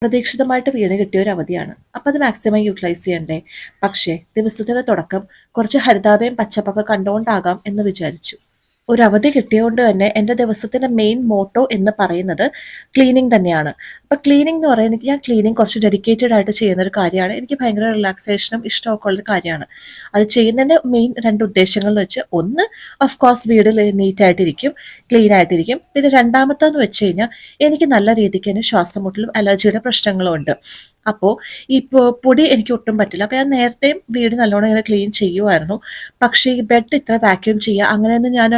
പ്രതീക്ഷിതമായിട്ട് വീണ് കിട്ടിയ ഒരു അവധിയാണ്. അപ്പം അത് മാക്സിമം യൂട്ടിലൈസ് ചെയ്യണ്ടേ. പക്ഷേ ദിവസത്തിന്റെ തുടക്കം കുറച്ച് ഹരിതാപയും പച്ചപ്പൊക്കെ കണ്ടുകൊണ്ടാകാം എന്ന് വിചാരിച്ചു. ഒരു അവധി കിട്ടിയതുകൊണ്ട് തന്നെ എൻ്റെ ദിവസത്തിന്റെ മെയിൻ മോട്ടോ എന്ന് പറയുന്നത് ക്ലീനിങ് തന്നെയാണ്. അപ്പം ക്ലീനിങ് എന്ന് പറയുന്നത് ഞാൻ ക്ലീനിങ് കുറച്ച് ഡെഡിക്കേറ്റഡ് ആയിട്ട് ചെയ്യുന്ന ഒരു കാര്യമാണ്. എനിക്ക് ഭയങ്കര റിലാക്സേഷനും ഇഷ്ടമൊക്കെ ഉള്ളൊരു കാര്യമാണ്. അത് ചെയ്യുന്നതിൻ്റെ മെയിൻ രണ്ട് ഉദ്ദേശങ്ങൾ എന്ന് വെച്ച് ഒന്ന് ഓഫ് കോഴ്സ് വീട് നീറ്റായിട്ടിരിക്കും, ക്ലീൻ ആയിട്ടിരിക്കും. പിന്നെ രണ്ടാമത്തെന്ന് വെച്ച് കഴിഞ്ഞാൽ എനിക്ക് നല്ല രീതിക്ക് തന്നെ ശ്വാസം മുട്ടലും അലർജിയുടെ പ്രശ്നങ്ങളും ഉണ്ട്. അപ്പോൾ ഈ പൊടി എനിക്ക് ഒട്ടും പറ്റില്ല. അപ്പോൾ ഞാൻ നേരത്തെയും വീട് നല്ലോണം ഇങ്ങനെ ക്ലീൻ ചെയ്യുമായിരുന്നു. പക്ഷേ ഈ ബെഡ് ഇത്ര വാക്യൂം ചെയ്യുക അങ്ങനെയൊന്നും ഞാൻ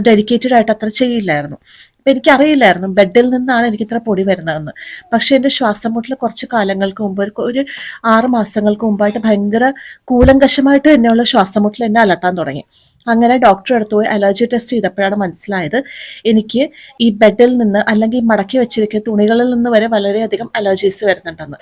ഡെഡിക്കേറ്റഡ് ആയിട്ട് അത്ര ചെയ്യില്ലായിരുന്നു. അപ്പം എനിക്കറിയില്ലായിരുന്നു ബെഡിൽ നിന്നാണ് എനിക്ക് ഇത്ര പൊടി വരുന്നതെന്ന്. പക്ഷേ എൻ്റെ ശ്വാസം മുട്ടൽ കുറച്ച് കാലങ്ങൾക്ക് മുമ്പ് ഒരു 6 മാസങ്ങൾക്ക് മുമ്പായിട്ട് ഭയങ്കര കൂലങ്കഷമായിട്ട് തന്നെയുള്ള ശ്വാസം മുട്ടൽ എന്നെ അലട്ടാൻ തുടങ്ങി. അങ്ങനെ ഡോക്ടറെ അടുത്ത് പോയി അലർജി ടെസ്റ്റ് ചെയ്തപ്പോഴാണ് മനസ്സിലായത് എനിക്ക് ഈ ബെഡിൽ നിന്ന് അല്ലെങ്കിൽ ഈ മടക്കി വെച്ചിരിക്കുന്ന തുണികളിൽ നിന്ന് വരെ വളരെയധികം അലർജീസ് വരുന്നുണ്ടെന്ന്.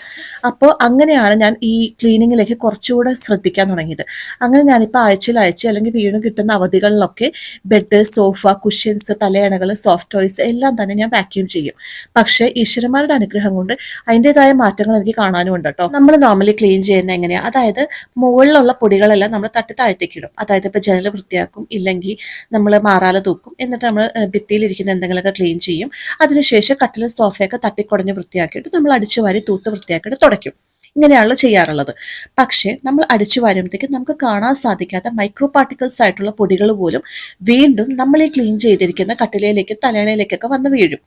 അപ്പോൾ അങ്ങനെയാണ് ഞാൻ ഈ ക്ലീനിങ്ങിലേക്ക് കുറച്ചുകൂടെ ശ്രദ്ധിക്കാൻ തുടങ്ങിയത്. അങ്ങനെ ഞാനിപ്പോൾ ആഴ്ചയിൽ അല്ലെങ്കിൽ വീണ് കിട്ടുന്ന അവധികളിലൊക്കെ ബെഡ്, സോഫ, കുഷ്യൻസ്, തലയണകൾ, സോഫ്റ്റ് ടോയ്സ് എല്ലാം തന്നെ ഞാൻ വാക്യൂം ചെയ്യും. പക്ഷേ ഈശ്വരന്മാരുടെ അനുഗ്രഹം കൊണ്ട് അതിൻ്റെതായ മാറ്റങ്ങൾ എനിക്ക് കാണാനും ഉണ്ട് കേട്ടോ. നമ്മൾ നോർമലി ക്ലീൻ ചെയ്യുന്നത് എങ്ങനെയാണ്? അതായത് മുകളിലുള്ള പൊടികളെല്ലാം നമ്മൾ തട്ടി താഴത്തേക്കിടും. അതായത് ഇപ്പോൾ ജനൽ വൃത്തിയാക്കും, ഇല്ലെങ്കിൽ നമ്മൾ മാറാല തൂക്കും, എന്നിട്ട് നമ്മൾ ഭിത്തിയിലിരിക്കുന്ന എന്തെങ്കിലുമൊക്കെ ക്ലീൻ ചെയ്യും. അതിനുശേഷം കട്ടിലും സോഫയൊക്കെ തട്ടിക്കുടഞ്ഞ് വൃത്തിയാക്കിയിട്ട് നമ്മൾ അടിച്ചു വാരി തൂത്ത് വൃത്തിയാക്കിയിട്ട് തുടയ്ക്കും. ഇങ്ങനെയാണല്ലോ ചെയ്യാറുള്ളത്. പക്ഷേ നമ്മൾ അടിച്ചു വരുമ്പോഴത്തേക്കും നമുക്ക് കാണാൻ സാധിക്കാത്ത മൈക്രോ പാർട്ടിക്കിൾസ് ആയിട്ടുള്ള പൊടികൾ പോലും വീണ്ടും നമ്മൾ ഈ ക്ലീൻ ചെയ്തിരിക്കുന്ന കട്ടിലയിലേക്കും തലയണയിലേക്കൊക്കെ വന്ന് വീഴും.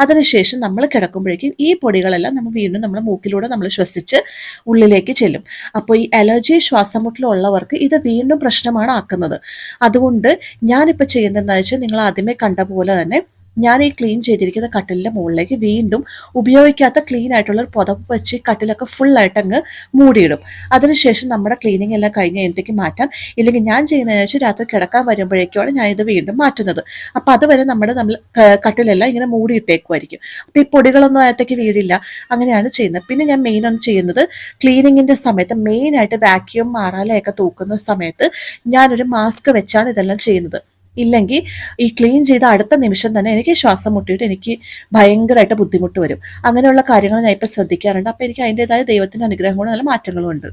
അതിനുശേഷം നമ്മൾ കിടക്കുമ്പോഴേക്കും ഈ പൊടികളെല്ലാം നമ്മൾ വീണ്ടും നമ്മുടെ മൂക്കിലൂടെ നമ്മൾ ശ്വസിച്ച് ഉള്ളിലേക്ക് ചെല്ലും. അപ്പോൾ ഈ അലർജി, ശ്വാസം മുട്ടലുള്ളവർക്ക് ഇത് വീണ്ടും പ്രശ്നമാണ് ആക്കുന്നത്. അതുകൊണ്ട് ഞാനിപ്പോൾ ചെയ്യുന്നതെന്ന് വെച്ചാൽ നിങ്ങൾ ആദ്യമേ കണ്ട പോലെ തന്നെ ഞാൻ ഈ ക്ലീൻ ചെയ്തിരിക്കുന്ന കട്ടിലിൻ്റെ മുകളിലേക്ക് വീണ്ടും ഉപയോഗിക്കാത്ത ക്ലീൻ ആയിട്ടുള്ള ഒരു പുതപ്പ് വെച്ച് കട്ടിലൊക്കെ ഫുള്ളായിട്ട് അങ്ങ് മൂടിയിടും. അതിനുശേഷം നമ്മുടെ ക്ലീനിങ് എല്ലാം കഴിഞ്ഞ് എന്തൊക്കെ മാറ്റാം. ഇല്ലെങ്കിൽ ഞാൻ ചെയ്യുന്നതെന്ന് വെച്ചാൽ രാത്രി കിടക്കാൻ വരുമ്പോഴേക്കുമാണ് ഞാൻ ഇത് വീണ്ടും മാറ്റുന്നത്. അപ്പോൾ അതുവരെ നമ്മൾ കട്ടിലെല്ലാം ഇങ്ങനെ മൂടിയിട്ടേക്കുമായിരിക്കും. അപ്പോൾ ഈ പൊടികളൊന്നും അകത്തേക്ക് വീടില്ല. അങ്ങനെയാണ് ചെയ്യുന്നത്. പിന്നെ ഞാൻ മെയിനാണ് ചെയ്യുന്നത് ക്ലീനിങ്ങിൻ്റെ സമയത്ത് മെയിനായിട്ട് വാക്യൂം, മാറാലയൊക്കെ തൂക്കുന്ന സമയത്ത് ഞാനൊരു മാസ്ക് വെച്ചാണ് ഇതെല്ലാം ചെയ്യുന്നത്. ഇല്ലെങ്കിൽ ഈ ക്ലീൻ ചെയ്ത അടുത്ത നിമിഷം തന്നെ എനിക്ക് ശ്വാസം മുട്ടിയിട്ട് എനിക്ക് ഭയങ്കരമായിട്ട് ബുദ്ധിമുട്ട് വരും. അങ്ങനെയുള്ള കാര്യങ്ങൾ ഞാൻ ഇപ്പം ശ്രദ്ധിക്കാറുണ്ട്. അപ്പോൾ എനിക്ക് അതിൻ്റെതായ ദൈവത്തിൻ്റെ അനുഗ്രഹം കൊണ്ട് നല്ല മാറ്റങ്ങളും ഉണ്ട്.